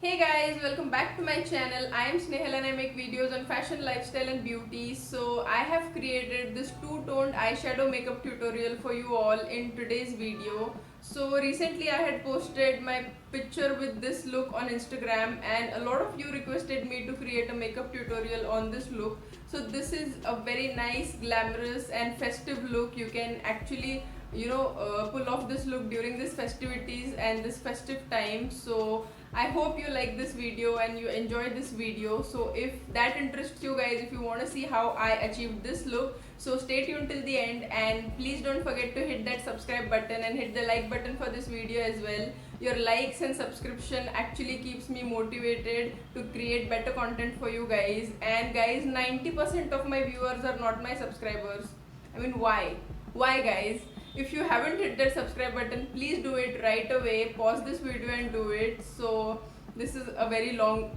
Hey guys, welcome back to my channel. I am Snehal and I make videos on fashion, lifestyle and beauty. So I have created this two-toned eyeshadow makeup tutorial for you all in today's video. So recently I had posted my picture with this look on Instagram and a lot of you requested me to create a makeup tutorial on this look. So this is a very nice, glamorous and festive look. You can actually pull off this look during this festivities and this festive time. So I hope you like this video and you enjoyed this video. So if that interests you guys, if you want to see how I achieved this look, so stay tuned till the end and please don't forget to hit that subscribe button and hit the like button for this video as well. Your likes and subscription actually keeps me motivated to create better content for you guys. And guys, 90% of my viewers are not my subscribers. I mean, why guys? If you haven't hit that subscribe button, please do it right away. Pause this video and do it. So this is a very long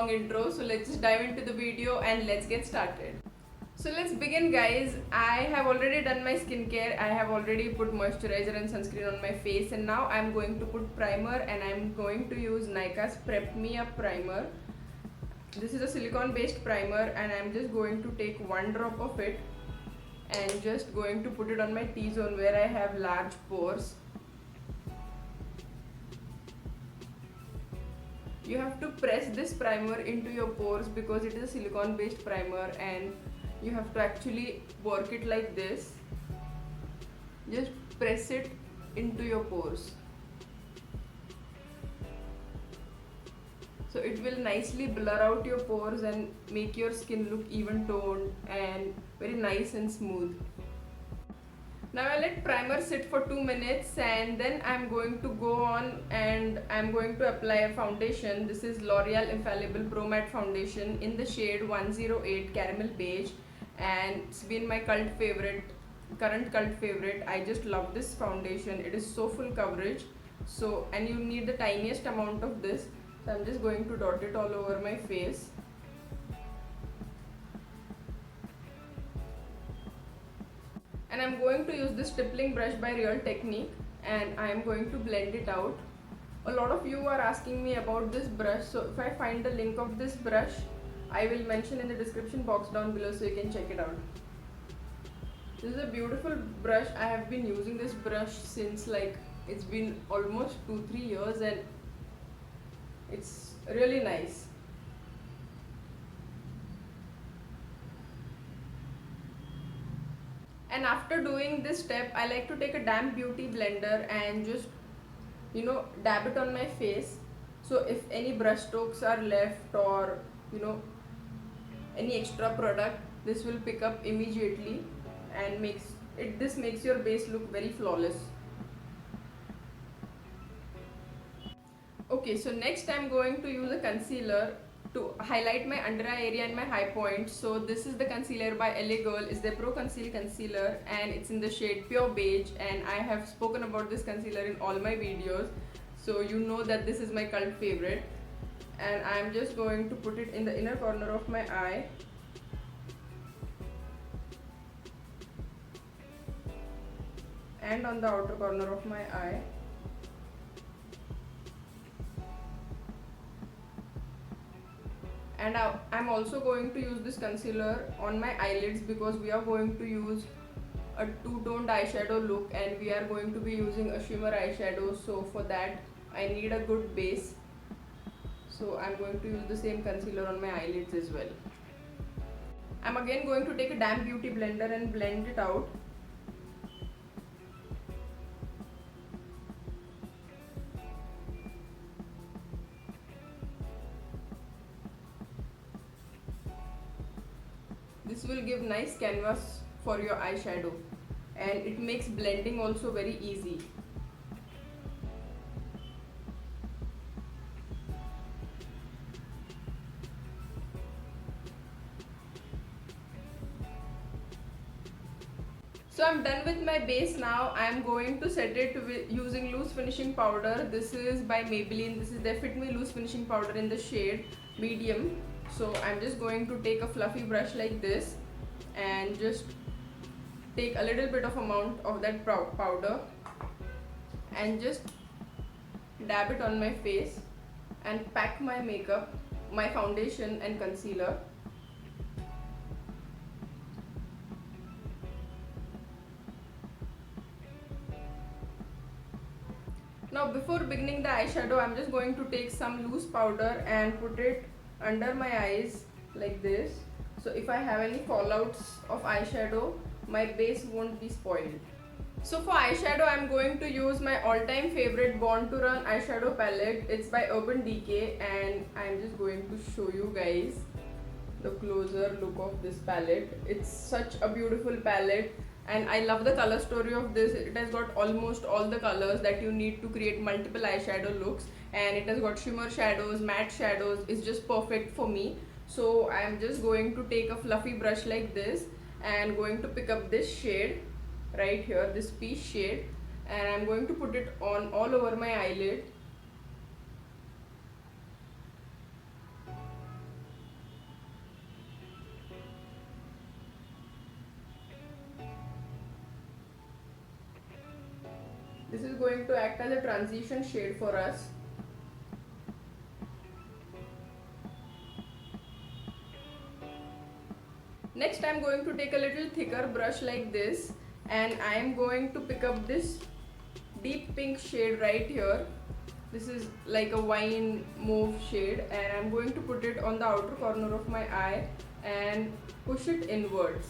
intro. So let's just dive into the video and let's get started. So let's begin guys. I have already done my skincare. I have already put moisturizer and sunscreen on my face, and now I'm going to put primer, and I'm going to use Nykaa's Prep Me Up primer. This is a silicone based primer and I'm just going to take one drop of it and just going to put it on my T-zone where I have large pores. You have to press this primer into your pores because it is a silicone based primer, and you have to actually work it like this. Just press it into your pores. So it will nicely blur out your pores and make your skin look even toned and very nice and smooth. Now I let primer sit for 2 minutes and then I'm going to go on and I'm going to apply a foundation. This is L'Oreal Infallible Pro Matte Foundation in the shade 108 Caramel Beige, and it's been my current cult favorite. I just love this foundation. It is so full coverage. So, and you need the tiniest amount of this. So I'm just going to dot it all over my face. And I'm going to use this stippling brush by Real Technique and I am going to blend it out. A lot of you are asking me about this brush, so if I find the link of this brush, I will mention in the description box down below so you can check it out. This is a beautiful brush. I have been using this brush since it's been almost 2-3 years and it's really nice. And after doing this step, I like to take a damp beauty blender and just dab it on my face. So if any brush strokes are left or any extra product, this will pick up immediately and this makes your base look very flawless. Okay, so next I'm going to use a concealer to highlight my under eye area and my high point. So this is the concealer by LA Girl. It's the Pro Conceal Concealer and it's in the shade Pure Beige, and I have spoken about this concealer in all my videos. So you know that this is my cult favorite. And I'm just going to put it in the inner corner of my eye. And on the outer corner of my eye. And I'm also going to use this concealer on my eyelids because we are going to use a two-toned eyeshadow look and we are going to be using a shimmer eyeshadow. So for that I need a good base. So I'm going to use the same concealer on my eyelids as well. I'm again going to take a damp beauty blender and blend it out. This will give nice canvas for your eyeshadow and it makes blending also very easy. So I'm done with my base now. I'm going to set it using loose finishing powder. This is by Maybelline. This is the Fit Me Loose Finishing Powder in the shade medium. So I'm just going to take a fluffy brush like this and just take a little bit of amount of that powder and just dab it on my face. and pack my makeup, my foundation and concealer. Now before beginning the eyeshadow, I'm just going to take some loose powder and put it under my eyes like this. So if I have any fallouts of eyeshadow, my base won't be spoiled. So for eyeshadow, I'm going to use my all-time favorite Born to Run eyeshadow palette. It's by Urban Decay, and I'm just going to show you guys the closer look of this palette. It's such a beautiful palette, and I love the color story of this. It has got almost all the colors that you need to create multiple eyeshadow looks, and it has got shimmer shadows, matte shadows. It's just perfect for me. So I'm just going to take a fluffy brush like this and going to pick up this shade right here, this peach shade, and I'm going to put it on all over my eyelid. This is going to act as a transition shade for us. Next, I'm going to take a little thicker brush like this, and I am going to pick up this deep pink shade right here. This is like a wine mauve shade, and I'm going to put it on the outer corner of my eye and push it inwards.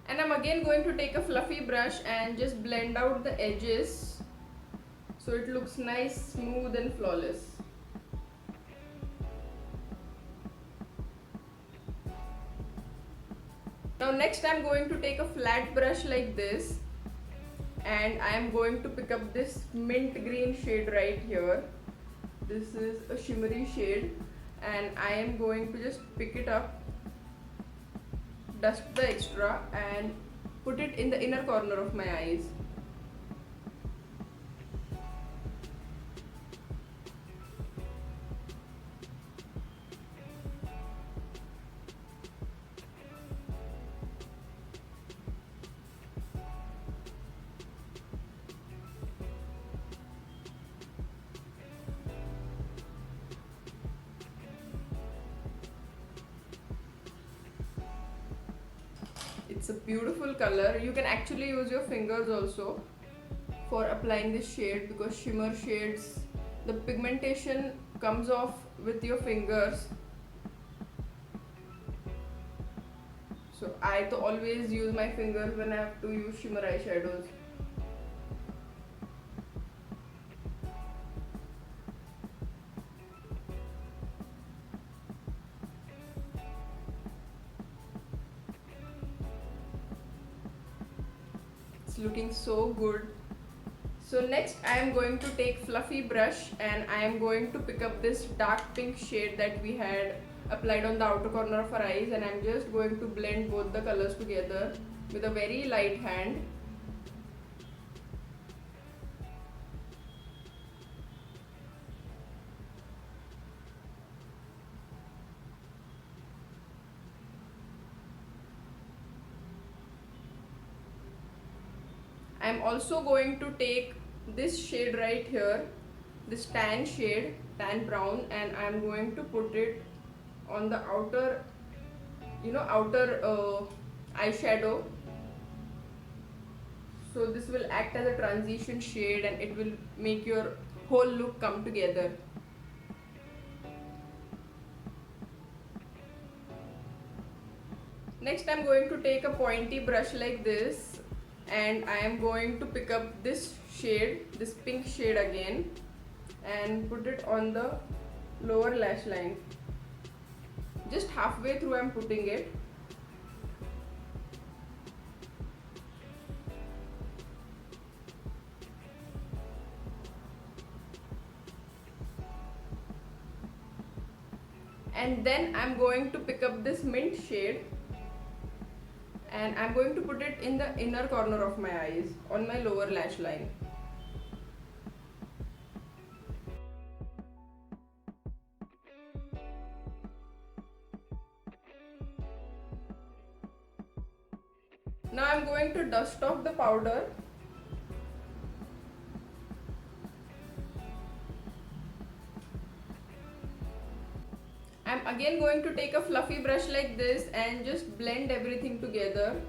And I'm again going to take a fluffy brush and just blend out the edges so it looks nice, smooth and flawless. Now next I'm going to take a flat brush like this, and I am going to pick up this mint green shade right here. This is a shimmery shade, and I am going to just pick it up, dust the extra and put it in the inner corner of my eyes. It's a beautiful color. You can actually use your fingers also for applying this shade, because shimmer shades, the pigmentation comes off with your fingers. So I always use my fingers when I have to use shimmer eyeshadows. It's looking so good. So next I am going to take fluffy brush, and I am going to pick up this dark pink shade that we had applied on the outer corner of our eyes, and I'm just going to blend both the colors together with a very light hand. I'm also going to take this shade right here, this tan shade, tan brown, and I'm going to put it on the outer eyeshadow. So this will act as a transition shade, and it will make your whole look come together. Next I'm going to take a pointy brush like this, and I am going to pick up this shade, this pink shade again, and put it on the lower lash line. Just halfway through I'm putting it. And then I'm going to pick up this mint shade, and I'm going to put it in the inner corner of my eyes on my lower lash line. Now I'm going to dust off the powder. I'm again going to take a fluffy brush like this and just blend everything together.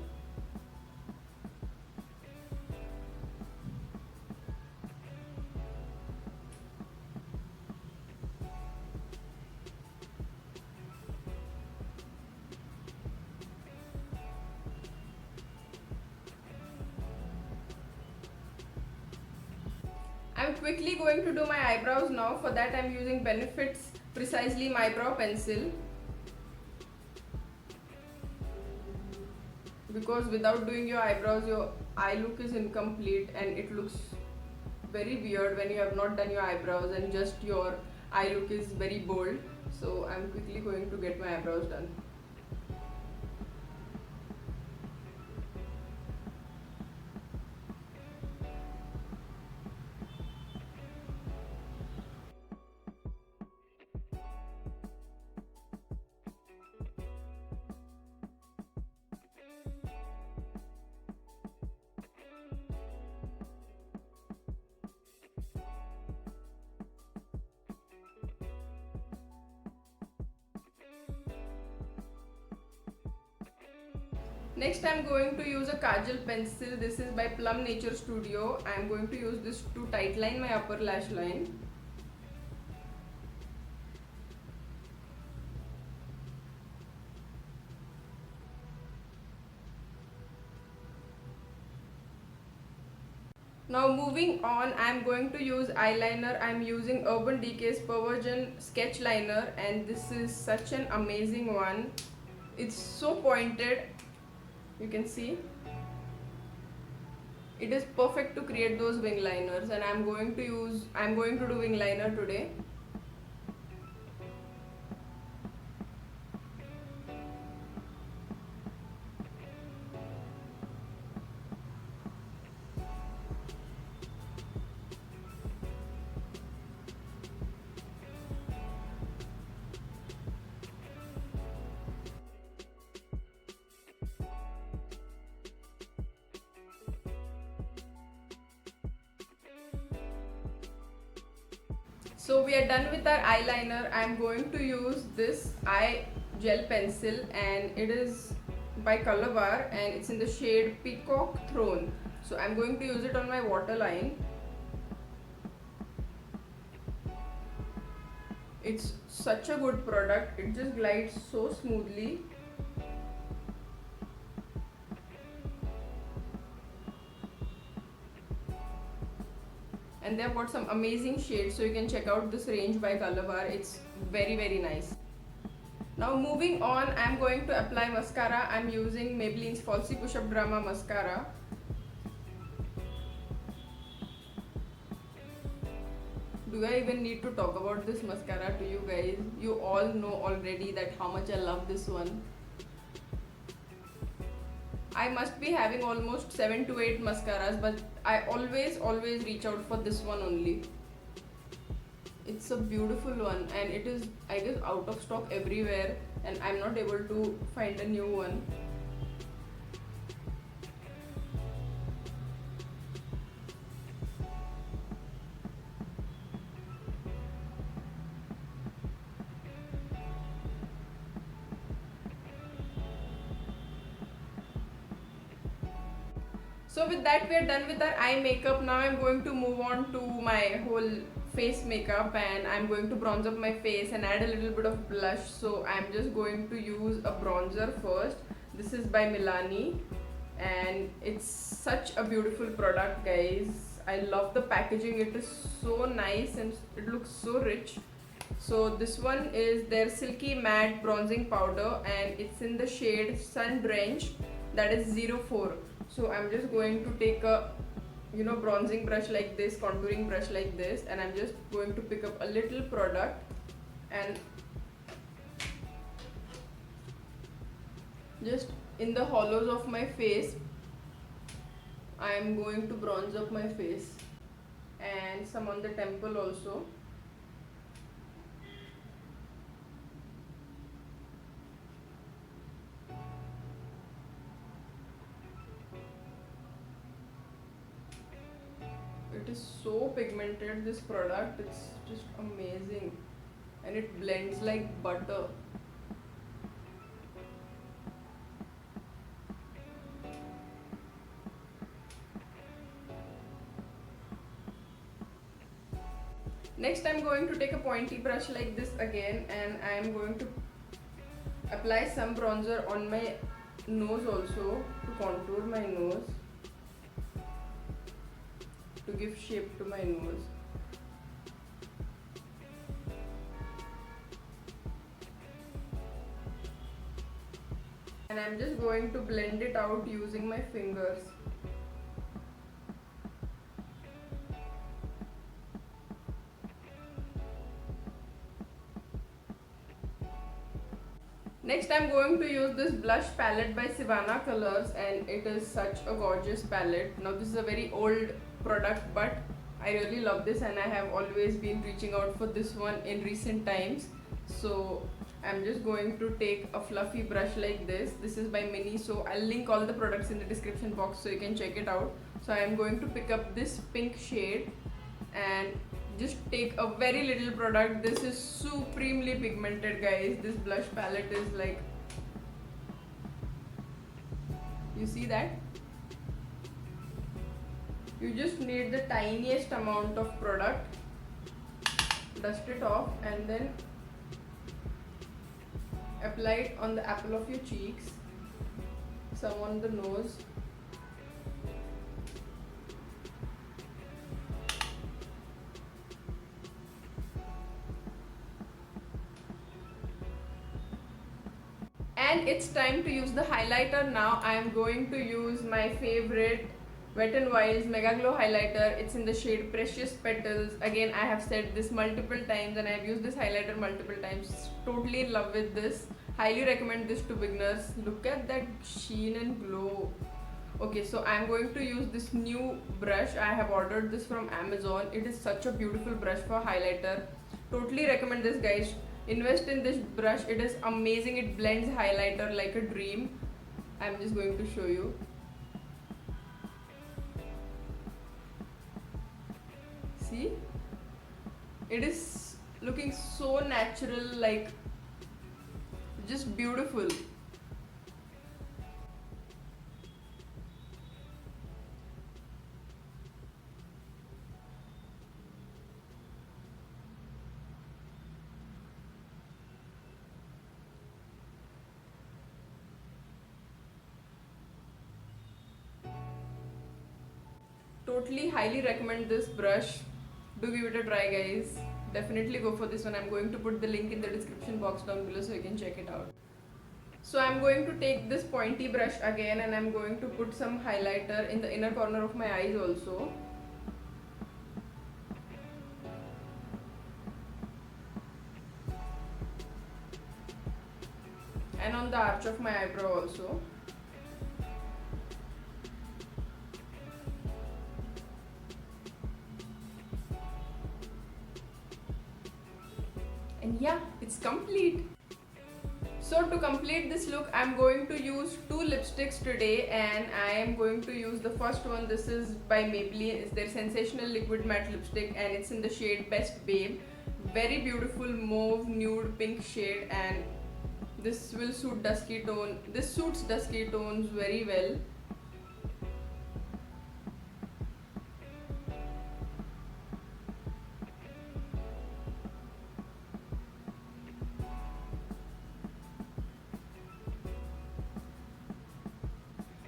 I'm quickly going to do my eyebrows now. For that I'm using Benefit's Precisely My Brow Pencil, because without doing your eyebrows your eye look is incomplete and it looks very weird when you have not done your eyebrows and just your eye look is very bold. So I'm quickly going to get my eyebrows done. Next I'm going to use a kajal pencil. This is by Plum Nature Studio. I'm going to use this to tightline my upper lash line. Now moving on, I'm going to use eyeliner. I'm using Urban Decay's Perversion Sketch Liner, and this is such an amazing one. It's so pointed, you can see. It is perfect to create those wing liners, and I'm going to do wing liner today. So we are done with our eyeliner. I'm going to use this eye gel pencil, and it is by Colorbar and it's in the shade Peacock Throne. So I'm going to use it on my waterline. It's such a good product. It just glides so smoothly. And they've got some amazing shades, so you can check out this range by Colorbar. It's very nice. Now moving on, I'm going to apply mascara. I'm using Maybelline's Falsy Push-Up Drama Mascara. Do I even need to talk about this mascara to you guys? You all know already that how much I love this one. I must be having almost 7 to 8 mascaras, but I always reach out for this one only. It's a beautiful one, and it is, I guess, out of stock everywhere, and I'm not able to find a new one. So with that we are done with our eye makeup. Now I'm going to move on to my whole face makeup, and I'm going to bronze up my face and add a little bit of blush. So I'm just going to use a bronzer first. This is by Milani, and it's such a beautiful product, guys. I love the packaging. It is so nice and it looks so rich. So this one is their Silky Matte Bronzing Powder, and it's in the shade Sun Drenched, that is 04. So I'm just going to take a bronzing brush like this, contouring brush like this, and I'm just going to pick up a little product and Just in the hollows of my face, I am going to bronze up my face, and some on the temple also. It is so pigmented, this product, it's just amazing, and it blends like butter. Next I'm going to take a pointy brush like this again, and I am going to apply some bronzer on my nose also, to contour my nose, to give shape to my nose. And I'm just going to blend it out using my fingers. Next I'm going to use this blush palette by Sivana Colors, and it is such a gorgeous palette. Now this is a very old product, but I really love this and I have always been reaching out for this one in recent times. So I'm just going to take a fluffy brush like this. This is by Mini, so I'll link all the products in the description box so you can check it out. So I'm going to pick up this pink shade and just take a very little product. This is supremely pigmented, guys. This blush palette is like, you see that? You just need the tiniest amount of product, dust it off, and then apply it on the apple of your cheeks, some on the nose, and it's time to use the highlighter now. I am going to use my favorite Wet n Wild's Mega Glow highlighter. It's in the shade Precious Petals. Again, I have said this multiple times and I have used this highlighter multiple times. Totally in love with this. Highly recommend this to beginners. Look at that sheen and glow. Okay, so I'm going to use this new brush. I have ordered this from Amazon. It is such a beautiful brush for highlighter. Totally recommend this, guys. Invest in this brush. It is amazing. It blends highlighter like a dream. I'm just going to show you. See? It is looking so natural, like just beautiful. Totally highly recommend this brush. Do give it a try, guys. Definitely go for this one. I'm going to put the link in the description box down below so you can check it out. So I'm going to take this pointy brush again and I'm going to put some highlighter in the inner corner of my eyes also. And on the arch of my eyebrow also. And yeah, it's complete. So to complete this look, I'm going to use two lipsticks today, and I am going to use the first one. This is by Maybelline. It's their Sensational Liquid Matte Lipstick and it's in the shade Best Babe. Very beautiful mauve nude pink shade, and this will suit dusky tone. This suits dusky tones very well.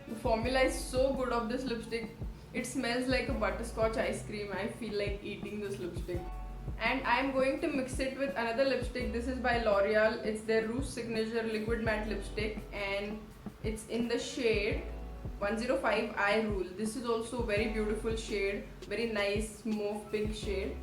The formula is so good of this lipstick. It smells like a butterscotch ice cream. I feel like eating this lipstick. And I am going to mix it with another lipstick. This is by L'Oreal. It's their Rouge Signature Liquid Matte Lipstick and it's in the shade 105 I Rule. This is also very beautiful shade. Very nice mauve pink shade.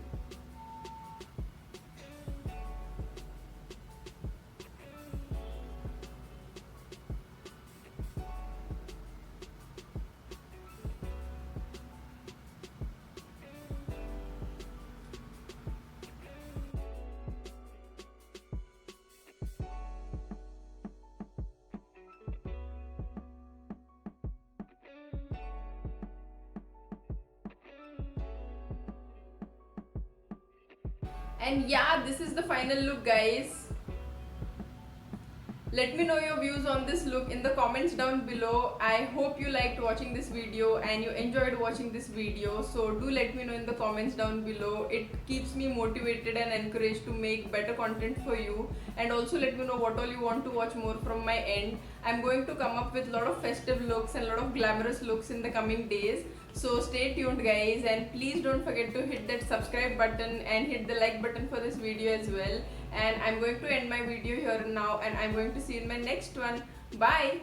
And yeah, this is the final look, guys. Let me know your views on this look in the comments down below. I hope you liked watching this video and you enjoyed watching this video. So do let me know in the comments down below. It keeps me motivated and encouraged to make better content for you. And also let me know what all you want to watch more from my end. I'm going to come up with a lot of festive looks and a lot of glamorous looks in the coming days. So stay tuned, guys, and please don't forget to hit that subscribe button and hit the like button for this video as well. And I'm going to end my video here now, and I'm going to see you in my next one. Bye.